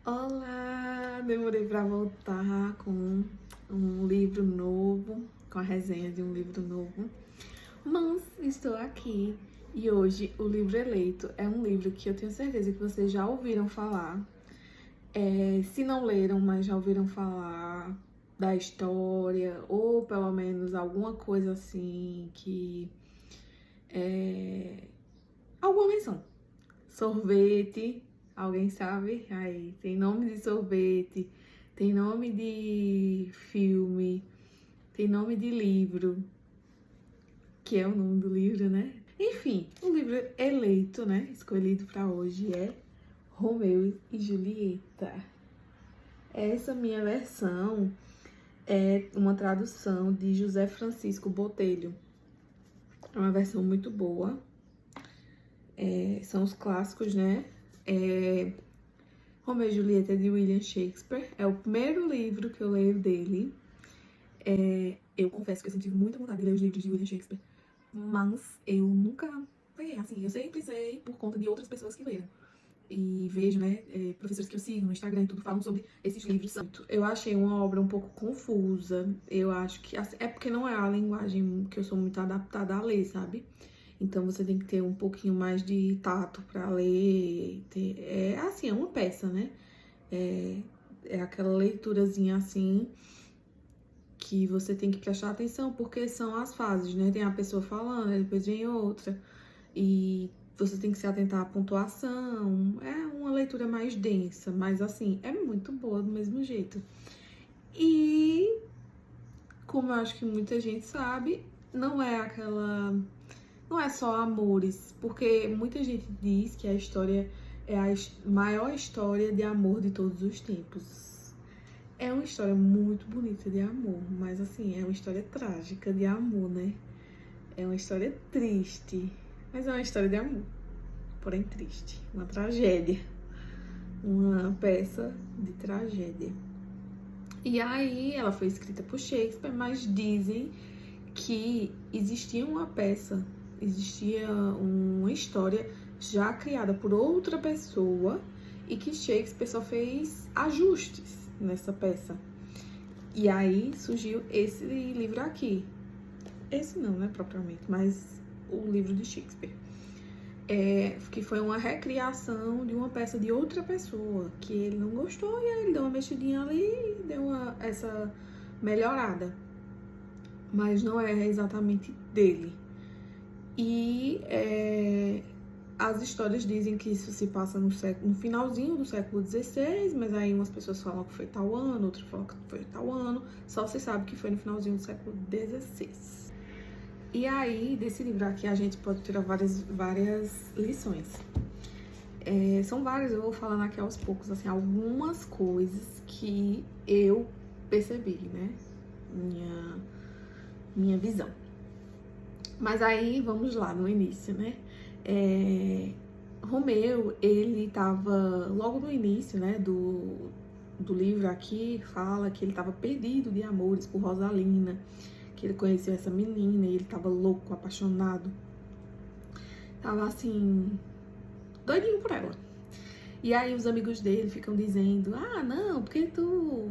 Olá! Demorei para voltar com um livro novo, com a resenha de um livro novo, mas estou aqui e hoje o livro eleito é um livro que eu tenho certeza que vocês já ouviram falar. Se não leram, mas já ouviram falar da história, ou pelo menos alguma coisa assim que alguma menção. Sorvete, alguém sabe? Aí, tem nome de sorvete, tem nome de filme, tem nome de livro, que é o nome do livro, né? Enfim, o livro eleito, né? Escolhido para hoje é Romeu e Julieta. Essa minha versão é uma tradução de José Francisco Botelho. É uma versão muito boa. São os clássicos, né? Romeu e Julieta de William Shakespeare. É o primeiro livro que eu leio dele. Eu confesso que eu tive muita vontade de ler os livros de William Shakespeare, mas eu nunca peguei, assim, eu sempre sei por conta de outras pessoas que leram. E vejo, né, professores que eu sigo no Instagram e tudo falam sobre esses livros. Eu achei uma obra um pouco confusa. Eu acho que é porque não é a linguagem que eu sou muito adaptada a ler, sabe? Então você tem que ter um pouquinho mais de tato pra ler. É uma peça, né? É aquela leiturazinha assim que você tem que prestar atenção, porque são as fases, né? Tem a pessoa falando, depois vem outra. E você tem que se atentar à pontuação. É uma leitura mais densa, mas assim, é muito boa do mesmo jeito. E, como eu acho que muita gente sabe, não é só amores, porque muita gente diz que a história é a maior história de amor de todos os tempos. É uma história muito bonita de amor, mas assim, é uma história trágica de amor, né? É uma história triste, mas é uma história de amor, porém triste. Uma tragédia. Uma peça de tragédia. E aí, ela foi escrita por Shakespeare, mas dizem que existia uma história já criada por outra pessoa e que Shakespeare só fez ajustes nessa peça. E aí surgiu esse livro aqui. Esse não, né, propriamente, mas o livro de Shakespeare. Que foi uma recriação de uma peça de outra pessoa, que ele não gostou, e aí ele deu uma mexidinha ali e deu essa melhorada. Mas não é exatamente dele. E as histórias dizem que isso se passa no finalzinho do século XVI, mas aí umas pessoas falam que foi tal ano, outras falam que foi tal ano, só se sabe que foi no finalzinho do século XVI. E aí, desse livro aqui, a gente pode tirar várias lições. São várias, eu vou falando aqui aos poucos, assim, algumas coisas que eu percebi, né? Minha visão. Mas aí, vamos lá, no início, né? Romeu, ele tava, logo no início, né, do livro aqui, fala que ele tava perdido de amores por Rosalina, que ele conheceu essa menina e ele tava louco, apaixonado. Tava assim, doidinho por ela. E aí os amigos dele ficam dizendo, não, porque tu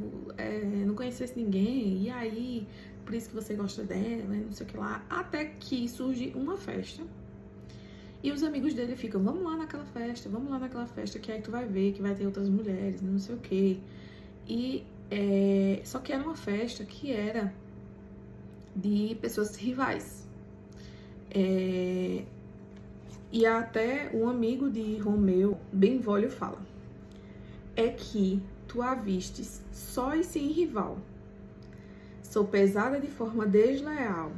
não conhecesse ninguém, e aí, por isso que você gosta dela, não sei o que lá. Até que surge uma festa. E os amigos dele ficam, vamos lá naquela festa, que aí tu vai ver que vai ter outras mulheres, não sei o que. E só que era uma festa que era de pessoas rivais. E até um amigo de Romeu, Benvolio, fala: é que tu a vistes só e sem rival. Sou pesada de forma desleal,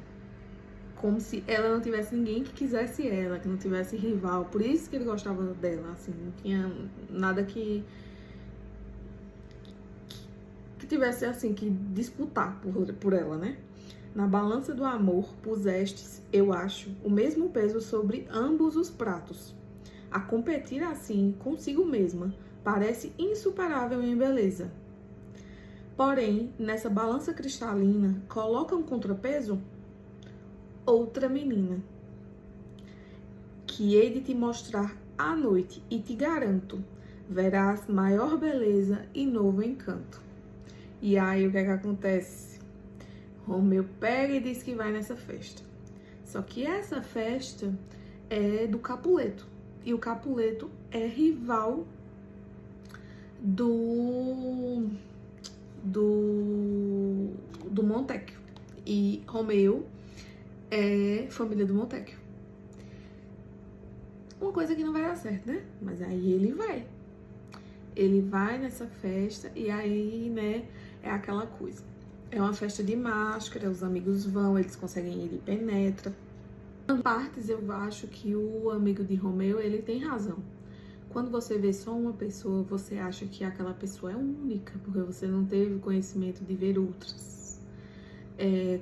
como se ela não tivesse ninguém que quisesse ela, que não tivesse rival. Por isso que ele gostava dela, assim, não tinha nada que tivesse, assim, que disputar por ela, né? Na balança do amor pusestes, eu acho, o mesmo peso sobre ambos os pratos. A competir assim consigo mesma parece insuperável em beleza. Porém, nessa balança cristalina, coloca um contrapeso outra menina, que hei de te mostrar à noite, e te garanto, verás maior beleza e novo encanto. E aí, o que é que acontece? Romeu pega e diz que vai nessa festa. Só que essa festa é do Capuleto. E o Capuleto é rival do Montecchio. E Romeu é família do Montecchio. Uma coisa que não vai dar certo, né? Mas aí ele vai. Ele vai nessa festa e aí, né, é aquela coisa. É uma festa de máscara, os amigos vão, eles conseguem ir de penetra. Em partes, eu acho que o amigo de Romeu, ele tem razão. Quando você vê só uma pessoa, você acha que aquela pessoa é única, porque você não teve conhecimento de ver outras.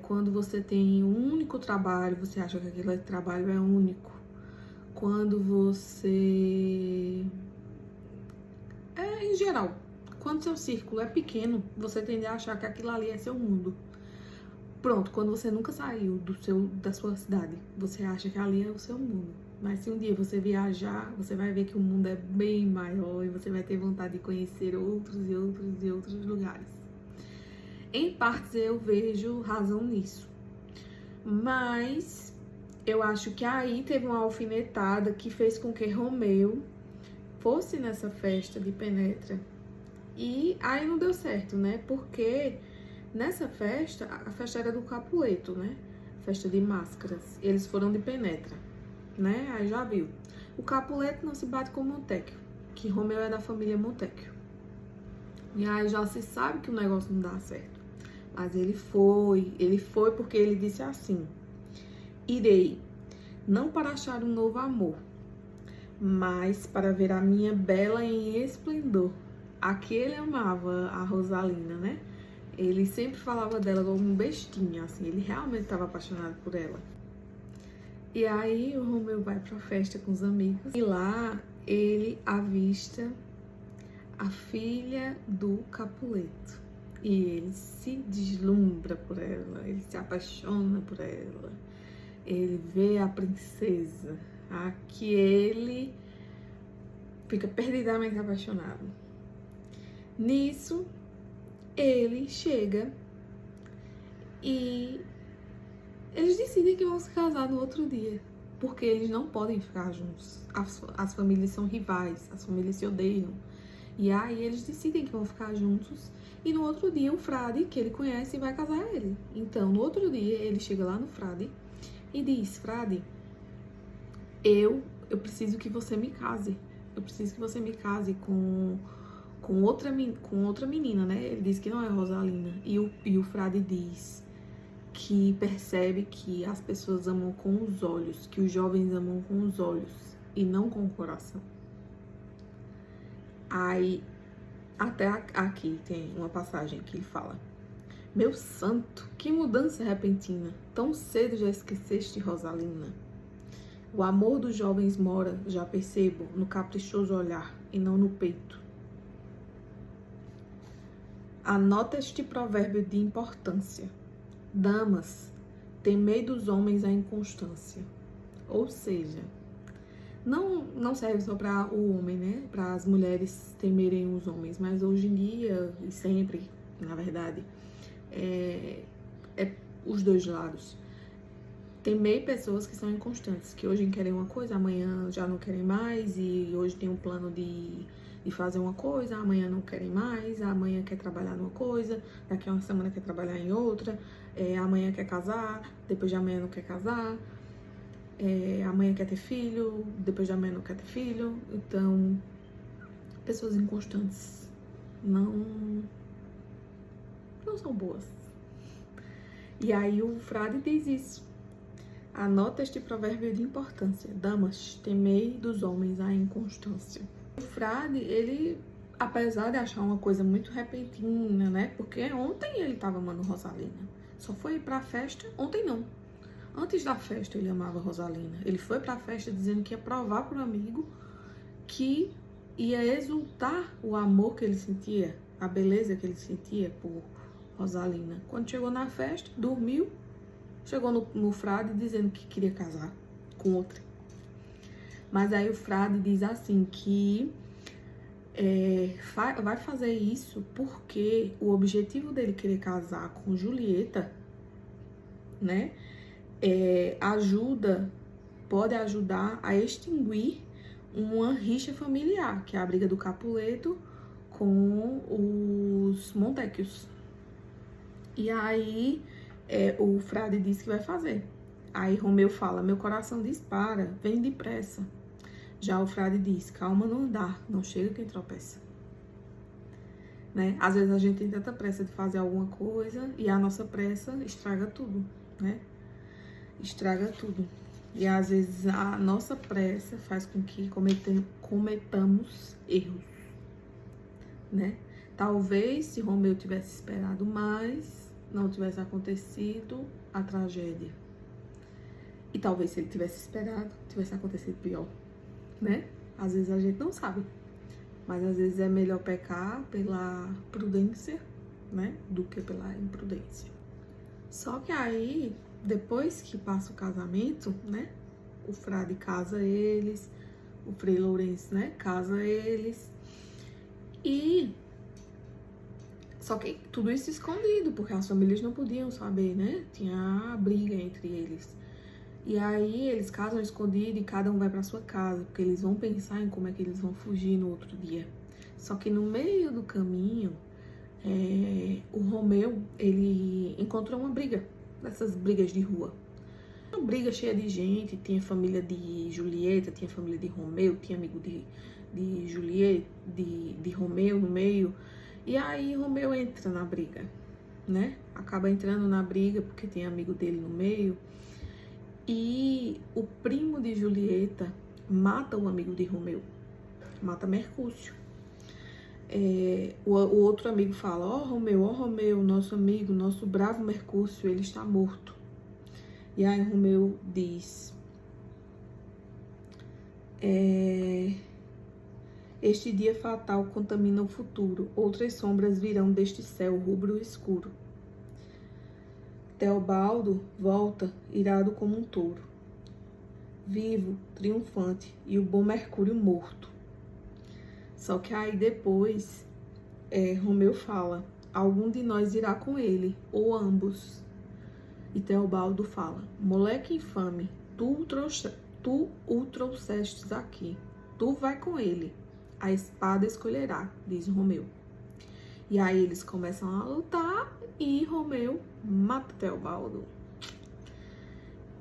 Quando você tem um único trabalho, você acha que aquele trabalho é único. Quando você... em geral, quando seu círculo é pequeno, você tende a achar que aquilo ali é seu mundo. Pronto, quando você nunca saiu da sua cidade, você acha que ali é o seu mundo. Mas se um dia você viajar, você vai ver que o mundo é bem maior e você vai ter vontade de conhecer outros e outros e outros lugares. Em partes eu vejo razão nisso. Mas eu acho que aí teve uma alfinetada que fez com que Romeu fosse nessa festa de penetra. E aí não deu certo, né? Porque nessa festa, a festa era do Capuleto, né? Festa de máscaras. Eles foram de penetra, né? Aí já viu. O Capuleto não se bate com o Montecchio, que Romeu é da família Montecchio. E aí já se sabe que o negócio não dá certo. Mas ele foi porque ele disse assim: irei, não para achar um novo amor, mas para ver a minha bela em esplendor. Aqui ele amava a Rosalina, né? Ele sempre falava dela como um bestinho, assim, ele realmente estava apaixonado por ela. E aí o Romeu vai pra festa com os amigos e lá ele avista a filha do Capuleto. E ele se deslumbra por ela, ele se apaixona por ela. Ele vê a princesa, a que ele fica perdidamente apaixonado. Nisso, ele chega e eles decidem que vão se casar no outro dia, porque eles não podem ficar juntos. As famílias são rivais, as famílias se odeiam. E aí eles decidem que vão ficar juntos e no outro dia o frade que ele conhece vai casar ele. Então, no outro dia, ele chega lá no frade e diz: frade, eu preciso que você me case. Eu preciso que você me case com outra menina, né? Ele diz que não é Rosalina. E o frade diz que percebe que as pessoas amam com os olhos, que os jovens amam com os olhos e não com o coração. Aí, até aqui tem uma passagem que ele fala: meu santo, que mudança repentina, tão cedo já esqueceste Rosalina. O amor dos jovens mora, já percebo, no caprichoso olhar e não no peito. Anota este provérbio de importância: damas, temei dos homens a inconstância. Ou seja, não serve só para o homem, né? Para as mulheres temerem os homens, mas hoje em dia, e sempre, na verdade, é os dois lados. Temei pessoas que são inconstantes, que hoje querem uma coisa, amanhã já não querem mais, e hoje tem um plano de fazer uma coisa, amanhã não querem mais, amanhã quer trabalhar numa coisa, daqui a uma semana quer trabalhar em outra, amanhã quer casar, depois de amanhã não quer casar, amanhã quer ter filho, depois de amanhã não quer ter filho. Então, pessoas inconstantes não são boas. E aí o frade diz isso: anota este provérbio de importância: damas, temei dos homens a inconstância. O frade, ele, apesar de achar uma coisa muito repentina, né? Porque ontem ele tava amando Rosalina. Só foi pra festa, ontem não. Antes da festa ele amava Rosalina. Ele foi pra festa dizendo que ia provar pro amigo que ia exultar o amor que ele sentia, a beleza que ele sentia por Rosalina. Quando chegou na festa, dormiu, chegou no frade dizendo que queria casar com outra. Mas aí o frade diz assim que vai fazer isso porque o objetivo dele querer casar com Julieta, né, pode ajudar a extinguir uma rixa familiar, que é a briga do Capuleto com os Montecchios. E aí o frade diz que vai fazer. Aí Romeu fala: meu coração dispara, vem depressa. Já o frade diz: calma não dá, não chega quem tropeça. Né? Às vezes a gente tem tanta pressa de fazer alguma coisa e a nossa pressa estraga tudo, né? Estraga tudo. E às vezes a nossa pressa faz com que cometamos erros, né? Talvez se Romeu tivesse esperado mais, não tivesse acontecido a tragédia. E talvez se ele tivesse esperado, tivesse acontecido pior, né? Às vezes a gente não sabe. Mas às vezes é melhor pecar pela prudência, né? Do que pela imprudência. Só que aí, depois que passa o casamento, né? O frade casa eles, o Frei Lourenço, né? Casa eles. E... só que tudo isso escondido, porque as famílias não podiam saber, né? Tinha a briga entre eles. E aí eles casam escondido e cada um vai pra sua casa, porque eles vão pensar em como é que eles vão fugir no outro dia. Só que no meio do caminho, o Romeu, ele encontrou uma briga, dessas brigas de rua. Uma briga cheia de gente, tinha família de Julieta, tinha família de Romeu, tinha amigo de Julieta, de Romeu no meio. E aí Romeu entra na briga, né? Acaba entrando na briga porque tem amigo dele no meio. E o primo de Julieta mata o amigo de Romeu, mata Mercúcio. O outro amigo fala: ó Romeu, nosso amigo, nosso bravo Mercúcio, ele está morto. E aí Romeu diz: este dia fatal contamina o futuro, outras sombras virão deste céu rubro escuro. Teobaldo volta irado como um touro, vivo, triunfante, e o bom Mercúrio morto. Só que aí depois Romeu fala: algum de nós irá com ele, ou ambos. E Teobaldo fala: moleque infame, tu o trouxestes aqui, tu vai com ele, a espada escolherá, diz Romeu. E aí eles começam a lutar e Romeu mata Teobaldo.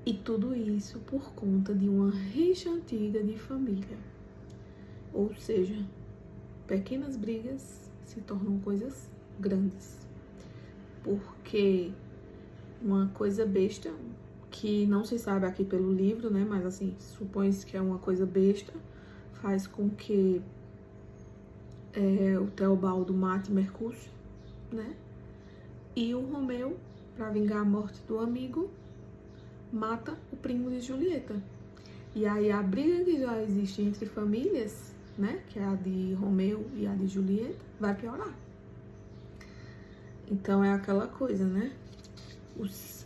E tudo isso por conta de uma rixa antiga de família. Ou seja, pequenas brigas se tornam coisas grandes. Porque uma coisa besta, que não se sabe aqui pelo livro, né? Mas assim, supõe-se que é uma coisa besta, faz com que o Teobaldo mate Mercúcio, né? E o Romeu, para vingar a morte do amigo, mata o primo de Julieta. E aí a briga que já existe entre famílias, né? Que é a de Romeu e a de Julieta, vai piorar. Então é aquela coisa, né?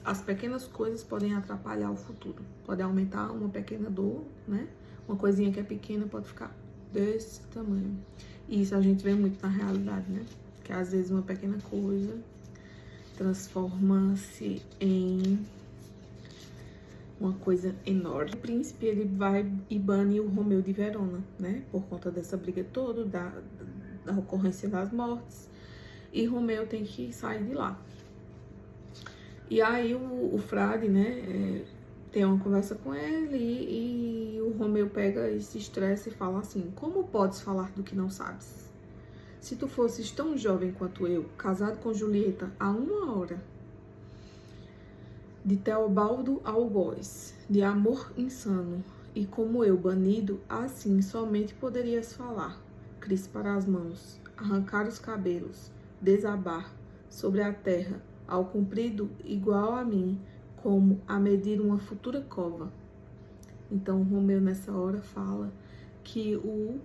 As pequenas coisas podem atrapalhar o futuro. Pode aumentar uma pequena dor, né? Uma coisinha que é pequena pode ficar desse tamanho. E isso a gente vê muito na realidade, né? Que às vezes uma pequena coisa transforma-se em uma coisa enorme. O príncipe, ele vai e bane o Romeu de Verona, né? Por conta dessa briga toda, da ocorrência das mortes. E Romeu tem que sair de lá. E aí o frade, né, tem uma conversa com ele e o Romeu pega e se estressa e fala assim: como podes falar do que não sabes? Se tu fosses tão jovem quanto eu, casado com Julieta há 1 hora, de Teobaldo algoz, de amor insano, e como eu banido, assim somente poderias falar, crispar as mãos, arrancar os cabelos, desabar sobre a terra, ao comprido igual a mim, como a medir uma futura cova. Então Romeu nessa hora fala que o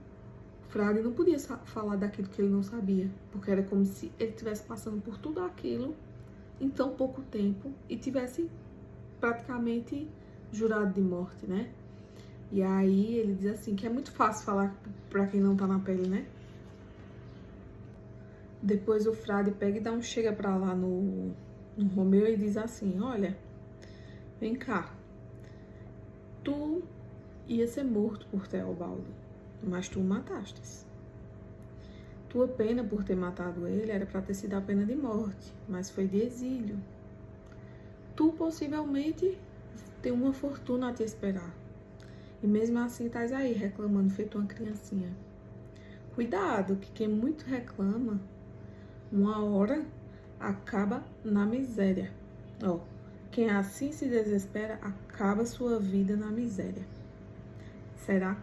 frade não podia falar daquilo que ele não sabia, porque era como se ele estivesse passando por tudo aquilo em tão pouco tempo e tivesse praticamente jurado de morte, né? E aí ele diz assim, que é muito fácil falar pra quem não tá na pele, né? Depois o frade pega e dá um chega pra lá no Romeu e diz assim: olha, vem cá, tu ia ser morto por Teobaldo, mas tu o matastes. Tua pena por ter matado ele era para ter sido a pena de morte, mas foi de exílio. Tu possivelmente tem uma fortuna a te esperar. E mesmo assim estás aí reclamando feito uma criancinha. Cuidado, que quem muito reclama, uma hora acaba na miséria. Ó, quem assim se desespera, acaba sua vida na miséria. Será,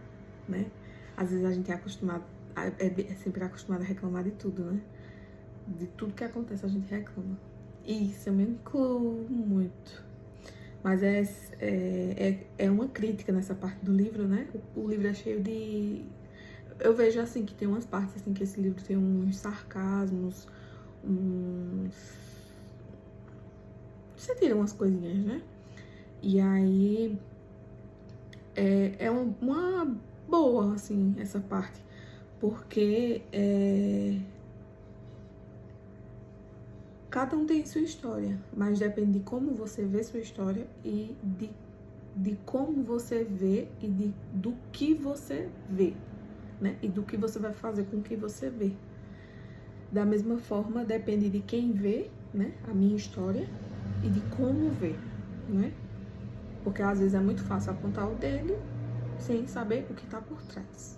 né? Às vezes a gente é acostumado, é sempre acostumado a reclamar de tudo, né? De tudo que acontece a gente reclama. E isso eu me incluo muito. Mas é uma crítica nessa parte do livro, né? O livro é cheio de... Eu vejo assim que tem umas partes assim que esse livro tem uns sarcasmos, uns... Você tira umas coisinhas, né? E aí é uma boa, assim, essa parte. Porque cada um tem sua história, mas depende de como você vê sua história e de como você vê e do que você vê, né? E do que você vai fazer com o que você vê. Da mesma forma, depende de quem vê, né? A minha história e de como vê, né? Porque às vezes é muito fácil apontar o dedo sem saber o que tá por trás.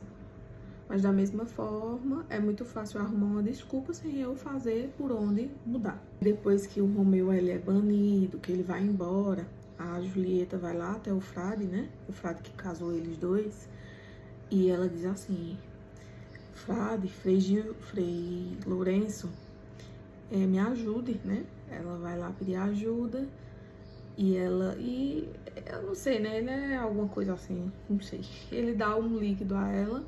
Mas da mesma forma, é muito fácil arrumar uma desculpa sem eu fazer por onde mudar. Depois que o Romeu ele é banido, que ele vai embora, a Julieta vai lá até o frade, né? O frade que casou eles dois. E ela diz assim: frade, Frei Lourenço, me ajude, né? Ela vai lá pedir ajuda. E eu não sei, né? Ele é alguma coisa assim, não sei. Ele dá um líquido a ela,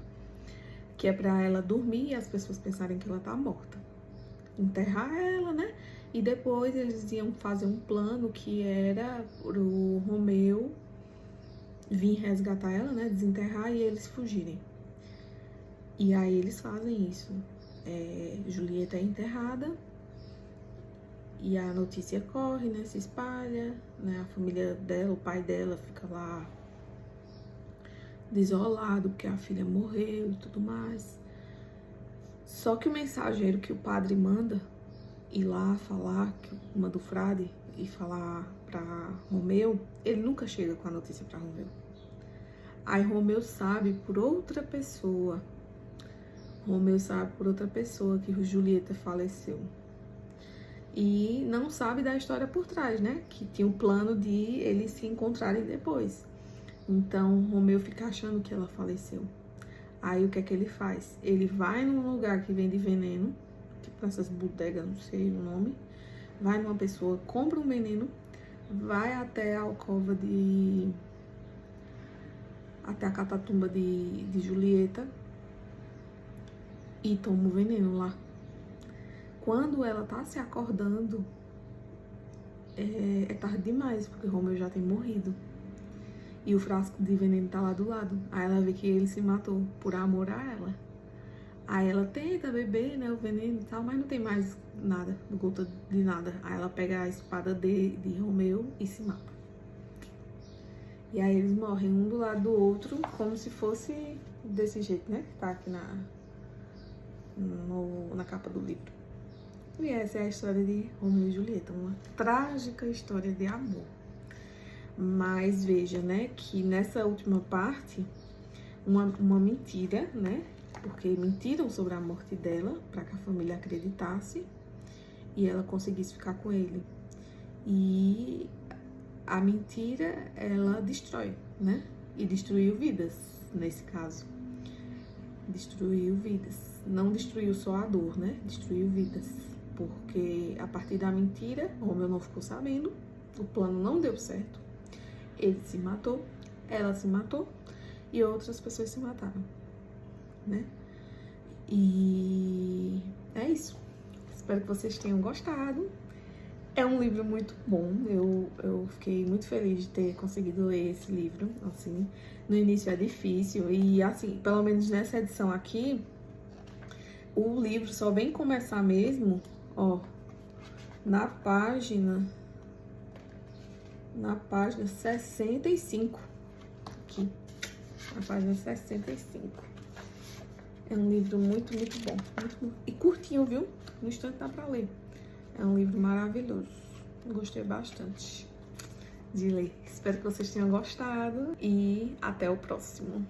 que é pra ela dormir e as pessoas pensarem que ela tá morta. Enterrar ela, né? E depois eles iam fazer um plano que era pro Romeu vir resgatar ela, né? Desenterrar e eles fugirem. E aí eles fazem isso. Julieta é enterrada e a notícia corre, né? Se espalha, né? A família dela, o pai dela fica lá desolado porque a filha morreu e tudo mais. Só que o mensageiro que o padre manda ir lá falar, que manda o frade e falar pra Romeu, ele nunca chega com a notícia pra Romeu. Aí Romeu sabe por outra pessoa. Romeu sabe por outra pessoa que Julieta faleceu. E não sabe da história por trás, né? Que tinha um plano de eles se encontrarem depois. Então, Romeu fica achando que ela faleceu. Aí, o que é que ele faz? Ele vai num lugar que vende veneno, tipo essas bodegas, não sei o nome. Vai numa pessoa, compra um veneno, vai até a alcova até a catatumba de Julieta e toma o veneno lá. Quando ela tá se acordando, é tarde demais, porque Romeu já tem morrido. E o frasco de veneno tá lá do lado. Aí ela vê que ele se matou por amor a ela. Aí ela tenta beber, né, o veneno e tal, mas não tem mais nada, gota de nada. Aí ela pega a espada de Romeu e se mata. E aí eles morrem um do lado do outro, como se fosse desse jeito, né? Que tá aqui na capa do livro. E essa é a história de Romeu e Julieta, uma trágica história de amor. Mas veja, né, que nessa última parte, uma mentira, né, porque mentiram sobre a morte dela para que a família acreditasse e ela conseguisse ficar com ele. E a mentira, ela destrói, né, e destruiu vidas, nesse caso. Destruiu vidas. Não destruiu só a dor, né, destruiu vidas. Porque a partir da mentira, Romeu não ficou sabendo, o plano não deu certo. Ele se matou, ela se matou e outras pessoas se mataram, né? E é isso. Espero que vocês tenham gostado. É um livro muito bom. Eu fiquei muito feliz de ter conseguido ler esse livro. Assim, no início é difícil e assim, pelo menos nessa edição aqui, O livro só vem começar mesmo, ó, na página 65. Aqui, na página 65. É um livro muito, muito bom. E curtinho, viu? No instante dá pra ler. É um livro maravilhoso. Gostei bastante de ler. Espero que vocês tenham gostado e até o próximo.